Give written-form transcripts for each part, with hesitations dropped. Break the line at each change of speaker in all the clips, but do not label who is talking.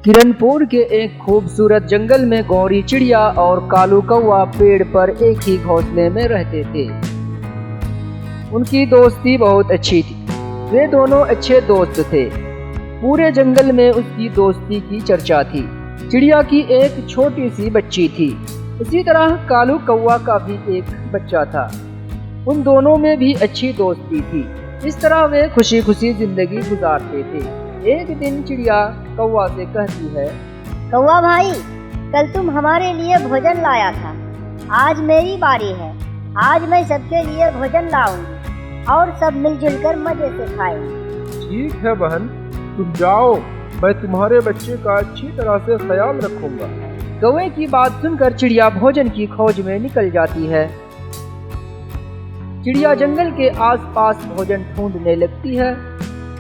किरणपुर के एक खूबसूरत जंगल में गौरी चिड़िया और कालू कौवा पेड़ पर एक ही घोंसले में रहते थे। उनकी दोस्ती बहुत अच्छी थी। वे दोनों अच्छे दोस्त थे। पूरे जंगल में उसकी दोस्ती की चर्चा थी। चिड़िया की एक छोटी सी बच्ची थी। इसी तरह कालू कौवा का भी एक बच्चा था। उन दोनों में भी अच्छी दोस्ती थी। इस तरह वे खुशी खुशी जिंदगी गुजारते थे। एक दिन चिड़िया कौवा से कहती है,
कौवा भाई, कल तुम हमारे लिए भोजन लाया था। आज मेरी बारी है। आज मैं सबके लिए भोजन लाऊंगी और सब मिलजुल कर मजे से खाएंगे।
ठीक है बहन, तुम जाओ, मैं तुम्हारे बच्चे का अच्छी तरह से ख्याल रखूंगा।
कौवे की बात सुनकर चिड़िया भोजन की खोज में निकल जाती है। चिड़िया जंगल के आसपास भोजन ढूंढने लगती है,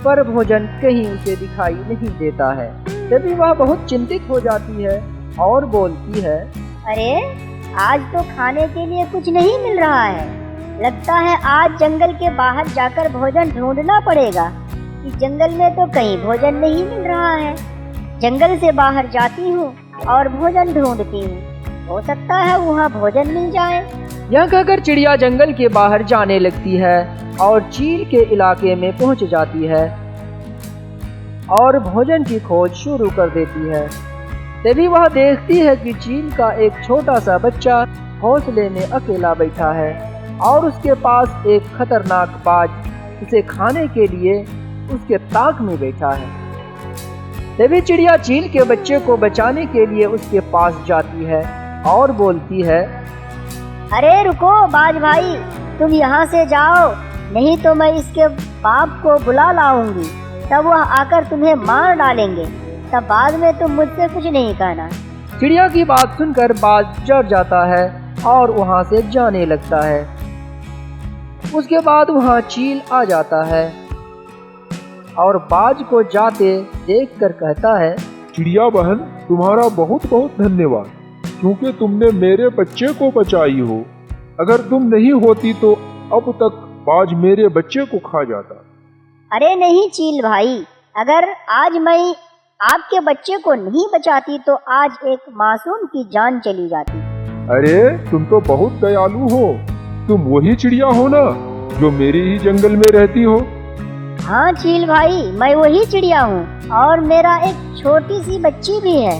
पर भोजन कहीं उसे दिखाई नहीं देता है। तभी वह बहुत चिंतित हो जाती है और बोलती है,
अरे आज तो खाने के लिए कुछ नहीं मिल रहा है। लगता है आज जंगल के बाहर जाकर भोजन ढूंढना पड़ेगा। इस जंगल में तो कहीं भोजन नहीं मिल रहा है। जंगल से बाहर जाती हूँ और भोजन ढूंढती हूँ। हो सकता है वहाँ भोजन मिल जाए।
यह कहकर चिड़िया जंगल के बाहर जाने लगती है और चील के इलाके में पहुंच जाती है और भोजन की खोज शुरू कर देती है। तभी वह देखती है कि चील का एक छोटा सा बच्चा घोंसले में अकेला बैठा है और उसके पास एक खतरनाक बाज उसे खाने के लिए उसके ताक में बैठा है। तभी चिड़िया चील के बच्चे को बचाने के लिए उसके पास जाती है और बोलती है,
अरे रुको बाज भाई, तुम यहाँ से जाओ, नहीं तो मैं इसके बाप को बुला लाऊंगी। तब वह आकर तुम्हें मार डालेंगे। तब बाद में तुम मुझसे कुछ नहीं कहना।
चिड़िया की बात सुनकर बाज डर जाता है और वहाँ से जाने लगता है। उसके बाद वहाँ चील आ जाता है और बाज को जाते देखकर कहता है,
चिड़िया बहन, तुम्हारा बहुत बहुत धन्यवाद, क्योंकि तुमने मेरे बच्चे को बचाई हो। अगर तुम नहीं होती तो अब तक बाज मेरे बच्चे को खा जाता।
अरे नहीं चील भाई, अगर आज मैं आपके बच्चे को नहीं बचाती तो आज एक मासूम की जान चली जाती।
अरे तुम तो बहुत दयालु हो। तुम वही चिड़िया हो ना जो मेरे ही जंगल में रहती हो?
हाँ चील भाई, मैं वही चिड़िया हूँ और मेरा एक छोटी सी बच्ची भी है।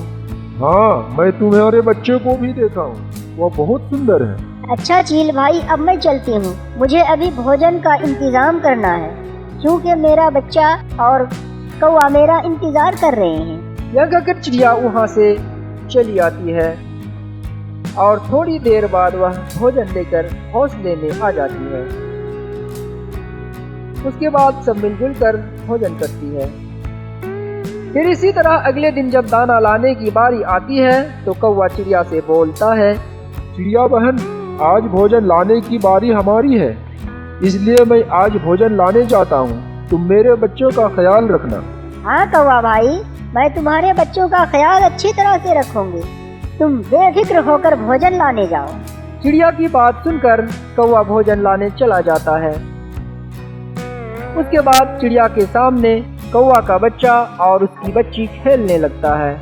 हाँ, मैं तुम्हारे बच्चे को भी देखा हूँ, वह बहुत सुंदर है।
अच्छा चील भाई, अब मैं चलती हूँ। मुझे अभी भोजन का इंतजाम करना है, क्योंकि मेरा बच्चा और कौवा मेरा इंतजार कर रहे हैं।
यह कहकर चिड़िया वहाँ से चली आती है और थोड़ी देर बाद वह भोजन लेकर घोंसले में आ जाती है। उसके बाद सब मिलजुल कर भोजन करती है। फिर इसी तरह अगले दिन जब दाना लाने की बारी आती है तो कौवा चिड़िया से बोलता है,
चिड़िया बहन, आज भोजन लाने की बारी हमारी है, इसलिए मैं आज भोजन लाने जाता हूँ। तुम मेरे बच्चों का ख्याल रखना।
हाँ कौवा भाई, मैं तुम्हारे बच्चों का ख्याल अच्छी तरह से रखूंगी। तुम बेफिक्र होकर भोजन लाने जाओ।
चिड़िया की बात सुनकर कौवा भोजन लाने चला जाता है। उसके बाद चिड़िया के सामने कौवा का बच्चा और उसकी बच्ची खेलने लगता है।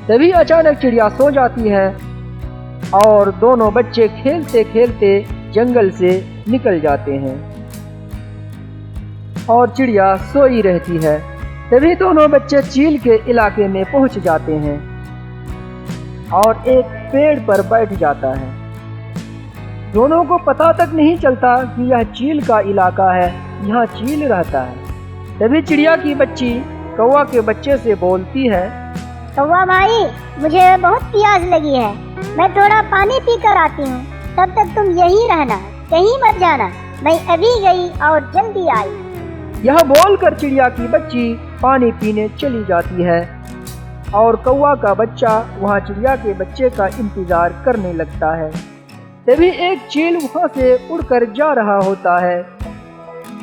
तभी अचानक चिड़िया सो जाती है और दोनों बच्चे खेलते खेलते जंगल से निकल जाते हैं और चिड़िया सोई रहती है। तभी दोनों बच्चे चील के इलाके में पहुंच जाते हैं और एक पेड़ पर बैठ जाता है। दोनों को पता तक नहीं चलता कि यह चील का इलाका है, यहाँ चील रहता है। तभी चिड़िया की बच्ची कौवा के बच्चे से बोलती है,
कौवा भाई, मुझे बहुत प्यास लगी है, मैं थोड़ा पानी पी कर आती हूँ। तब तक तुम यहीं रहना, कहीं मत जाना। मैं अभी गई और जल्दी आई।
यह बोलकर चिड़िया की बच्ची पानी पीने चली जाती है और कौवा का बच्चा वहाँ चिड़िया के बच्चे का इंतजार करने लगता है। तभी एक चील वहाँ से उड़कर जा रहा होता है।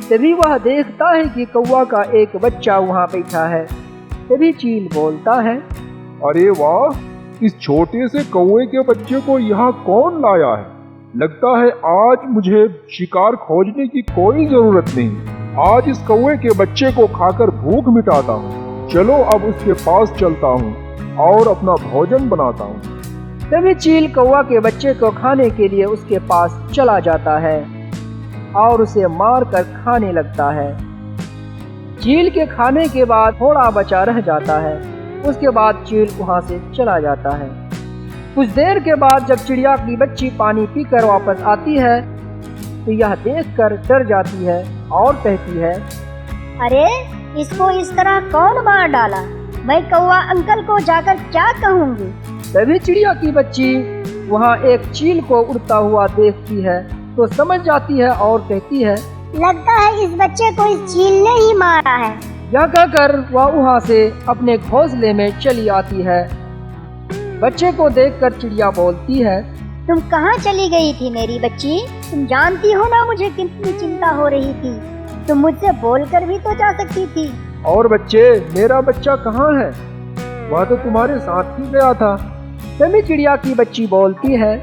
तभी वह देखता है कि कौवा का एक बच्चा वहाँ बैठा है। तभी चील बोलता है,
अरे वाह, इस छोटे से कौवे के बच्चे को यहाँ कौन लाया है? लगता है आज मुझे शिकार खोजने की कोई जरूरत नहीं। आज इस कौवे के बच्चे को खाकर भूख मिटाता हूँ। चलो अब उसके पास चलता हूँ और अपना भोजन बनाता हूँ।
तभी चील कौवा के बच्चे को खाने के लिए उसके पास चला जाता है और उसे मार कर खाने लगता है। चील के खाने के बाद थोड़ा बचा रह जाता है। उसके बाद चील वहाँ से चला जाता है। कुछ देर के बाद जब चिड़िया की बच्ची पानी पीकर वापस आती है तो यह देखकर डर जाती है और कहती है,
अरे इसको इस तरह कौन मार डाला? मैं कौवा अंकल को जाकर क्या कहूँगी?
तभी चिड़िया की बच्ची वहाँ एक चील को उड़ता हुआ देखती है तो समझ जाती है और कहती है,
लगता है इस बच्चे को इस चील ने ही मारा है।
यह कहकर वह वहाँ से अपने घोंसले में चली आती है। बच्चे को देखकर चिड़िया बोलती है,
तुम कहाँ चली गई थी मेरी बच्ची? तुम जानती हो ना मुझे कितनी चिंता हो रही थी। तुम मुझसे बोलकर भी तो जा सकती थी।
और बच्चे, मेरा बच्चा कहाँ है? वह तो तुम्हारे साथ ही गया था।
तभी चिड़िया की बच्ची बोलती है,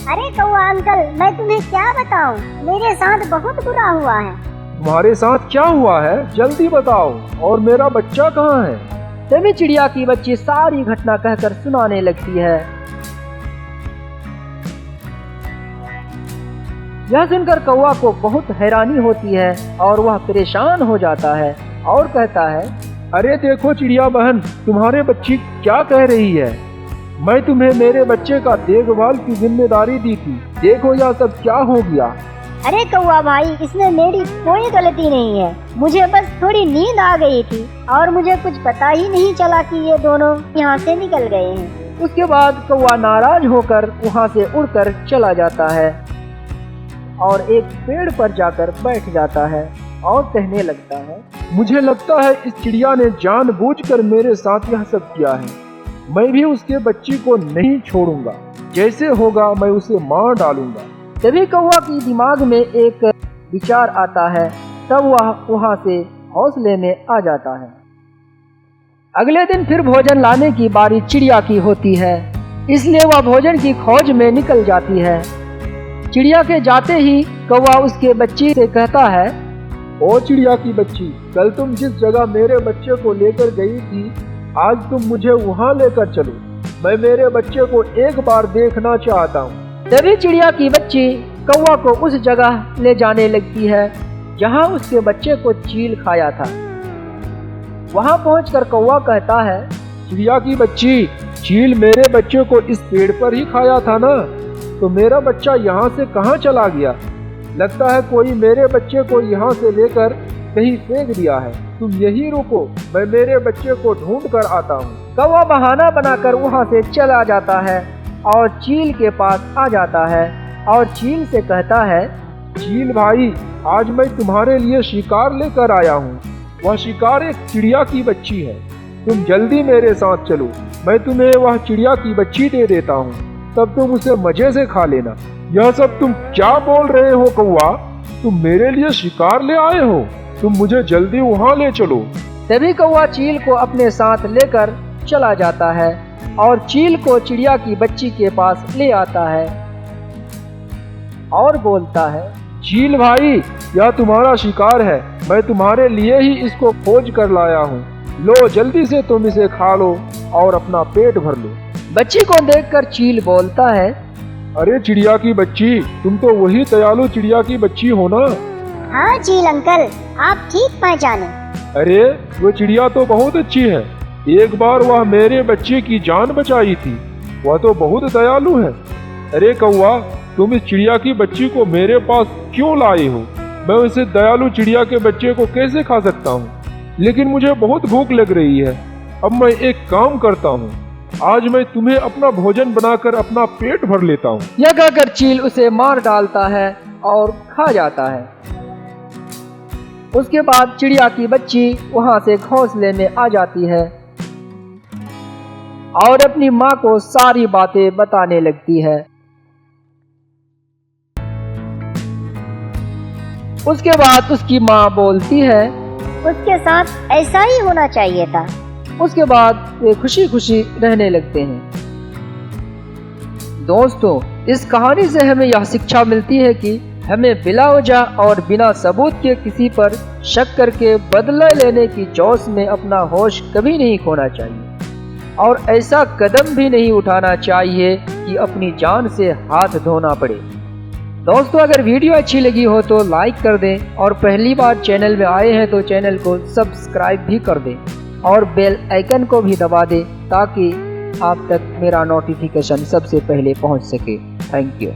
अरे कौवा अंकल, मैं तुम्हें क्या बताऊं? मेरे साथ बहुत बुरा हुआ है।
तुम्हारे साथ क्या हुआ है? जल्दी बताओ। और मेरा बच्चा कहाँ है?
तभी चिड़िया की बच्ची सारी घटना कहकर सुनाने लगती है। यह सुनकर कौवा को बहुत हैरानी होती है और वह परेशान हो जाता है और कहता है,
अरे देखो चिड़िया बहन, तुम्हारे बच्ची क्या कह रही है? मैं तुम्हें मेरे बच्चे का देखभाल की जिम्मेदारी दी थी। देखो यह सब क्या हो गया।
अरे कौवा भाई, इसमें मेरी कोई गलती नहीं है। मुझे बस थोड़ी नींद आ गई थी और मुझे कुछ पता ही नहीं चला कि ये दोनों यहाँ से निकल गए हैं।
उसके बाद कौवा नाराज होकर वहाँ से उड़कर चला जाता है और एक पेड़ पर जाकर बैठ जाता है और कहने लगता है,
मुझे लगता है इस चिड़िया ने जानबूझकर मेरे साथ यह सब किया है। मैं भी उसके बच्ची को नहीं छोड़ूंगा। जैसे होगा मैं उसे मार डालूंगा।
तभी कौवा की दिमाग में एक विचार आता है। तब वह वहाँ से घोंसले में आ जाता है। अगले दिन फिर भोजन लाने की बारी चिड़िया की होती है, इसलिए वह भोजन की खोज में निकल जाती है। चिड़िया के जाते ही कौवा उसके बच्ची से कहता है,
ओ चिड़िया की बच्ची, कल तुम जिस जगह मेरे बच्चे को लेकर गई थी, आज तुम मुझे वहाँ लेकर चलो। मैं मेरे बच्चे को एक बार देखना चाहता हूँ।
तभी चिड़िया की बच्ची कौवा को उस जगह ले जाने लगती है जहाँ उसके बच्चे को चील खाया था। वहाँ पहुंचकर कौवा कहता है,
चिड़िया की बच्ची, चील मेरे बच्चे को इस पेड़ पर ही खाया था ना? तो मेरा बच्चा यहाँ से कहाँ चला गया? लगता है कोई मेरे बच्चे को यहाँ से लेकर कहीं फेंक दिया है। तुम यही रुको, मैं मेरे बच्चे को ढूंढ कर आता हूँ।
कौवा बहाना बनाकर वहाँ से चला जाता है और चील के पास आ जाता है और चील से कहता है,
चील भाई, आज मैं तुम्हारे लिए शिकार लेकर आया हूँ। वह शिकार एक चिड़िया की बच्ची है। तुम जल्दी मेरे साथ चलो, मैं तुम्हें वह चिड़िया की बच्ची दे देता हूँ, तब तुम उसे मजे से खा लेना। यह सब तुम क्या बोल रहे हो कौवा? तुम मेरे लिए शिकार ले आए हो? तुम मुझे जल्दी वहाँ ले चलो।
तभी कौवा चील को अपने साथ लेकर चला जाता है और चील को चिड़िया की बच्ची के पास ले आता है और बोलता है,
चील भाई, यह तुम्हारा शिकार है। मैं तुम्हारे लिए ही इसको खोज कर लाया हूँ। लो, जल्दी से तुम इसे खा लो और अपना पेट भर लो।
बच्ची को देखकर चील बोलता है,
अरे चिड़िया की बच्ची, तुम तो वही दयालु चिड़िया की बच्ची हो ना?
हाँ चील अंकल, आप ठीक पहचाने।
अरे वो चिड़िया तो बहुत अच्छी है। एक बार वह मेरे बच्चे की जान बचाई थी। वह तो बहुत दयालु है। अरे कौवा, तुम इस चिड़िया की बच्ची को मेरे पास क्यों लाए हो? मैं उसे दयालु चिड़िया के बच्चे को कैसे खा सकता हूँ? लेकिन मुझे बहुत भूख लग रही है। अब मैं एक काम करता हूँ, आज मैं तुम्हें अपना भोजन बनाकर अपना पेट भर लेता हूँ।
यह कहकर चील उसे मार डालता है और खा जाता है। उसके बाद चिड़िया की बच्ची वहाँ से घोंसले में आ जाती है और अपनी माँ को सारी बातें बताने लगती है। उसके बाद उसकी माँ बोलती है,
उसके साथ ऐसा ही होना चाहिए था।
उसके बाद वे खुशी खुशी रहने लगते हैं। दोस्तों, इस कहानी से हमें यह शिक्षा मिलती है कि हमें बिला वजह और बिना सबूत के किसी पर शक करके बदला लेने की जोश में अपना होश कभी नहीं खोना चाहिए और ऐसा कदम भी नहीं उठाना चाहिए कि अपनी जान से हाथ धोना पड़े। दोस्तों, अगर वीडियो अच्छी लगी हो तो लाइक कर दें और पहली बार चैनल में आए हैं तो चैनल को सब्सक्राइब भी कर दें और बेल आइकन को भी दबा दें ताकि आप तक मेरा नोटिफिकेशन सबसे पहले पहुंच सके। Thank you.